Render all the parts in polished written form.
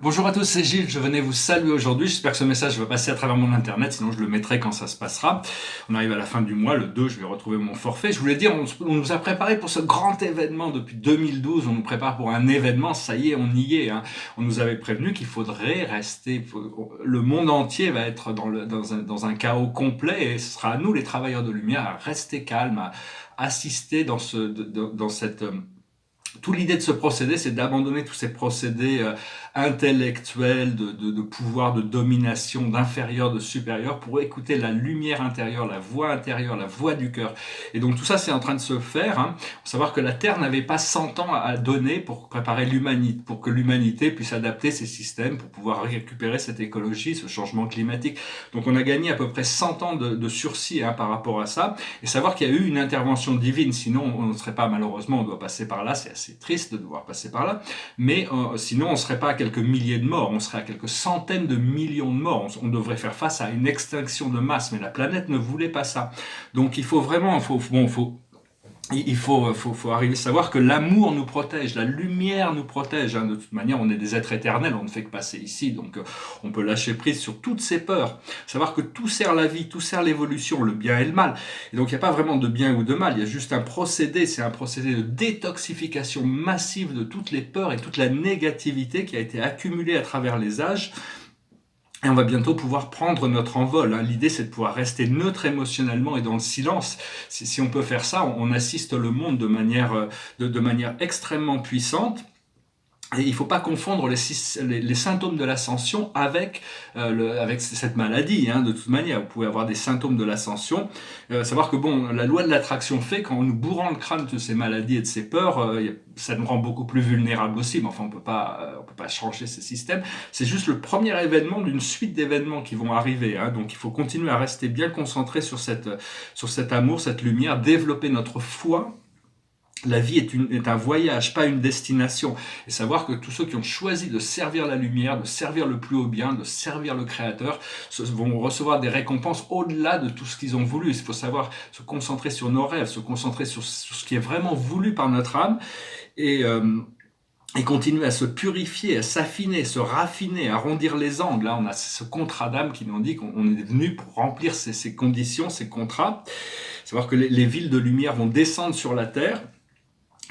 Bonjour à tous, c'est Gilles, je venais vous saluer aujourd'hui, j'espère que ce message va passer à travers mon internet, sinon je le mettrai quand ça se passera. On arrive à la fin du mois, le 2, je vais retrouver mon forfait. Je voulais dire, on nous a préparé pour ce grand événement depuis 2012, on nous prépare pour un événement, ça y est, on y est. Hein. On nous avait prévenu qu'il faudrait rester, le monde entier va être dans un chaos complet et ce sera à nous, les travailleurs de lumière, à rester calmes, à assister dans cette... Toute l'idée de ce procédé, c'est d'abandonner tous ces procédés intellectuels, de pouvoir, de domination, d'inférieur, de supérieur, pour écouter la lumière intérieure, la voix du cœur. Et donc tout ça, c'est en train de se faire. Hein. Faut savoir que la Terre n'avait pas 100 ans à donner pour préparer l'humanité, pour que l'humanité puisse adapter ses systèmes, pour pouvoir récupérer cette écologie, ce changement climatique. Donc on a gagné à peu près 100 ans de sursis par rapport à ça. Et savoir qu'il y a eu une intervention divine, sinon on ne serait pas, malheureusement, on doit passer par là, c'est assez triste de devoir passer par là, mais sinon on ne serait pas à quelques milliers de morts, on serait à quelques centaines de millions de morts, on devrait faire face à une extinction de masse, mais la planète ne voulait pas ça. Donc il faut vraiment, faut arriver à savoir que l'amour nous protège, la lumière nous protège. Hein. De toute manière, on est des êtres éternels, on ne fait que passer ici, donc on peut lâcher prise sur toutes ces peurs. Savoir que tout sert la vie, tout sert l'évolution, le bien et le mal. Et donc il n'y a pas vraiment de bien ou de mal, il y a juste un procédé, c'est un procédé de détoxification massive de toutes les peurs et toute la négativité qui a été accumulée à travers les âges. Et on va bientôt pouvoir prendre notre envol. Hein. L'idée, c'est de pouvoir rester neutre émotionnellement et dans le silence. Si on peut faire ça, on assiste le monde de manière extrêmement puissante. Et il ne faut pas confondre les symptômes de l'ascension avec cette maladie. Hein, de toute manière, vous pouvez avoir des symptômes de l'ascension. Savoir que bon, la loi de l'attraction fait qu'en nous bourrant le crâne de ces maladies et de ces peurs, ça nous rend beaucoup plus vulnérables aussi. Mais enfin, on peut pas changer ces systèmes. C'est juste le premier événement d'une suite d'événements qui vont arriver. Hein, donc, il faut continuer à rester bien concentré sur cet amour, cette lumière, développer notre foi. La vie est un voyage, pas une destination. Et savoir que tous ceux qui ont choisi de servir la lumière, de servir le plus haut bien, de servir le Créateur, vont recevoir des récompenses au-delà de tout ce qu'ils ont voulu. Il faut savoir se concentrer sur nos rêves, se concentrer sur ce qui est vraiment voulu par notre âme et continuer à se purifier, à s'affiner, se raffiner, à arrondir les angles. Là, on a ce contrat d'âme qui nous dit qu'on est venu pour remplir ces conditions, ces contrats. Savoir que les villes de lumière vont descendre sur la terre.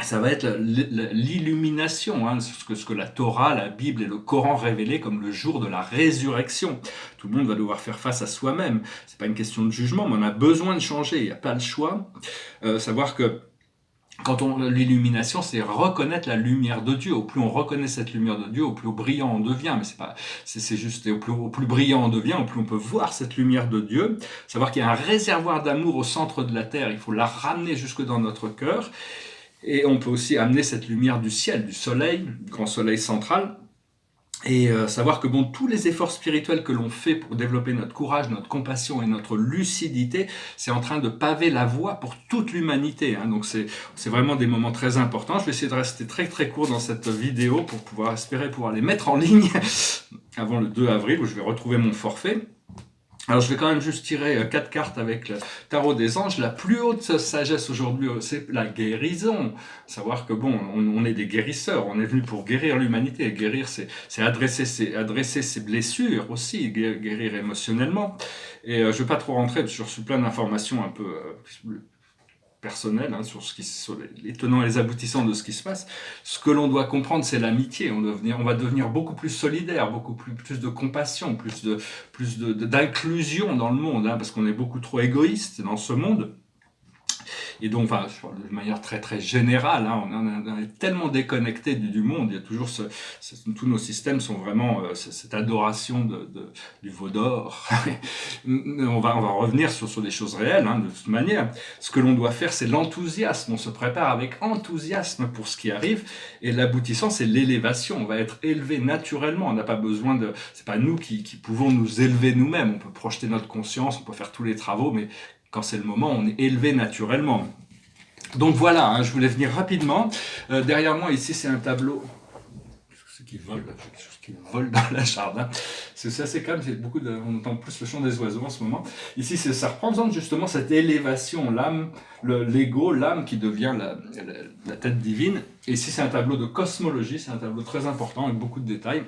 Ça va être l'illumination, hein, ce que la Torah, la Bible et le Coran révélaient comme le jour de la résurrection. Tout le monde va devoir faire face à soi-même. C'est pas une question de jugement, mais on a besoin de changer. Il n'y a pas le choix. Savoir que l'illumination, c'est reconnaître la lumière de Dieu. Au plus on reconnaît cette lumière de Dieu, au plus brillant on devient. Mais c'est juste, au plus brillant on devient, au plus on peut voir cette lumière de Dieu. Savoir qu'il y a un réservoir d'amour au centre de la terre. Il faut la ramener jusque dans notre cœur. Et on peut aussi amener cette lumière du ciel, du soleil, du grand soleil central, et savoir que bon, tous les efforts spirituels que l'on fait pour développer notre courage, notre compassion et notre lucidité, c'est en train de paver la voie pour toute l'humanité. Hein. Donc c'est vraiment des moments très importants. Je vais essayer de rester très très court dans cette vidéo pour pouvoir espérer pouvoir les mettre en ligne avant le 2 avril où je vais retrouver mon forfait. Alors je vais quand même juste tirer 4 cartes avec le tarot des anges. La plus haute sagesse aujourd'hui, c'est la guérison. Savoir que bon, on est des guérisseurs, on est venu pour guérir l'humanité. Et guérir, c'est adresser ses blessures aussi, guérir émotionnellement. Et je ne vais pas trop rentrer, sur plein d'informations un peu personnel, hein, sur les tenants et les aboutissants de ce qui se passe. Ce que l'on doit comprendre, c'est l'amitié. On va devenir beaucoup plus solidaire, beaucoup plus de compassion, plus d'inclusion dans le monde, hein, parce qu'on est beaucoup trop égoïste dans ce monde. Et donc, enfin, de manière très très générale, hein, on est tellement déconnecté du monde. Il y a toujours tous nos systèmes sont vraiment cette adoration du veau d'or. on va revenir sur des choses réelles, hein, de toute manière. Ce que l'on doit faire, c'est l'enthousiasme. On se prépare avec enthousiasme pour ce qui arrive. Et l'aboutissant, c'est l'élévation. On va être élevé naturellement. On n'a pas besoin de... C'est pas nous qui pouvons nous élever nous-mêmes. On peut projeter notre conscience, on peut faire tous les travaux, mais quand c'est le moment, on est élevé naturellement. Donc voilà, hein, je voulais venir rapidement. Derrière moi, ici, c'est un tableau. Ce qui vole, quelque chose qui vole dans le jardin. C'est assez calme, on entend plus le chant des oiseaux en ce moment. Ici, ça représente justement cette élévation, l'âme, l'ego, l'âme qui devient la tête divine. Et ici, c'est un tableau de cosmologie, c'est un tableau très important avec beaucoup de détails.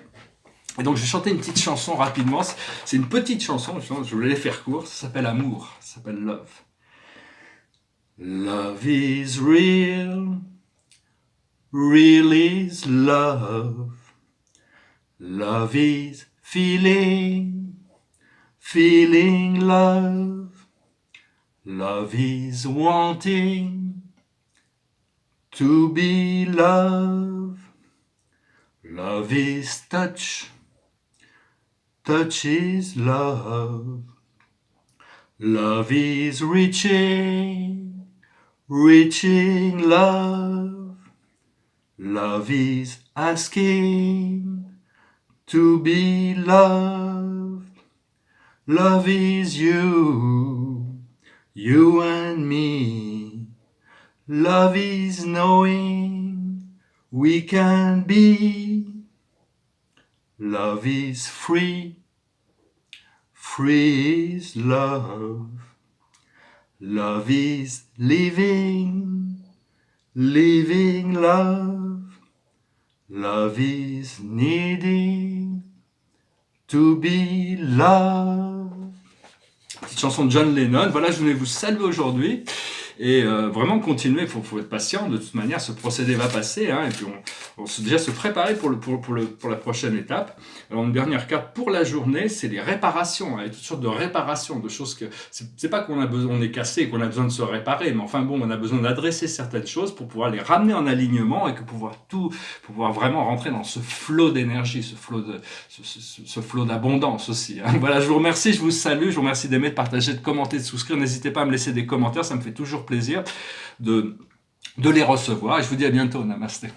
Et donc je vais chanter une petite chanson rapidement. C'est une petite chanson, je voulais les faire court. Ça s'appelle Amour, ça s'appelle Love. Love is real, real is love. Love is feeling, feeling love. Love is wanting to be loved. Love is touch, touch is love. Love is reaching, reaching love. Love is asking to be loved. Love is you, you and me. Love is knowing we can be. Love is free, free is love. Love is living, living love. Love is needing to be loved. Petite chanson de John Lennon. Voilà, je voulais vous saluer aujourd'hui. Et vraiment continuer, faut être patient, de toute manière ce procédé va passer, hein, et puis on déjà se préparer pour la prochaine étape. Alors une dernière carte pour la journée, c'est les réparations, hein, et toutes sortes de réparations, de choses que, c'est pas qu'on a besoin, on est cassé et qu'on a besoin de se réparer, mais enfin bon, on a besoin d'adresser certaines choses pour pouvoir les ramener en alignement et pour pouvoir vraiment rentrer dans ce flot d'énergie, ce flot d'abondance aussi, hein. Voilà, je vous remercie, je vous salue, je vous remercie d'aimer, de partager, de commenter, de souscrire, n'hésitez pas à me laisser des commentaires, ça me fait toujours plaisir de les recevoir. Et je vous dis à bientôt. Namasté.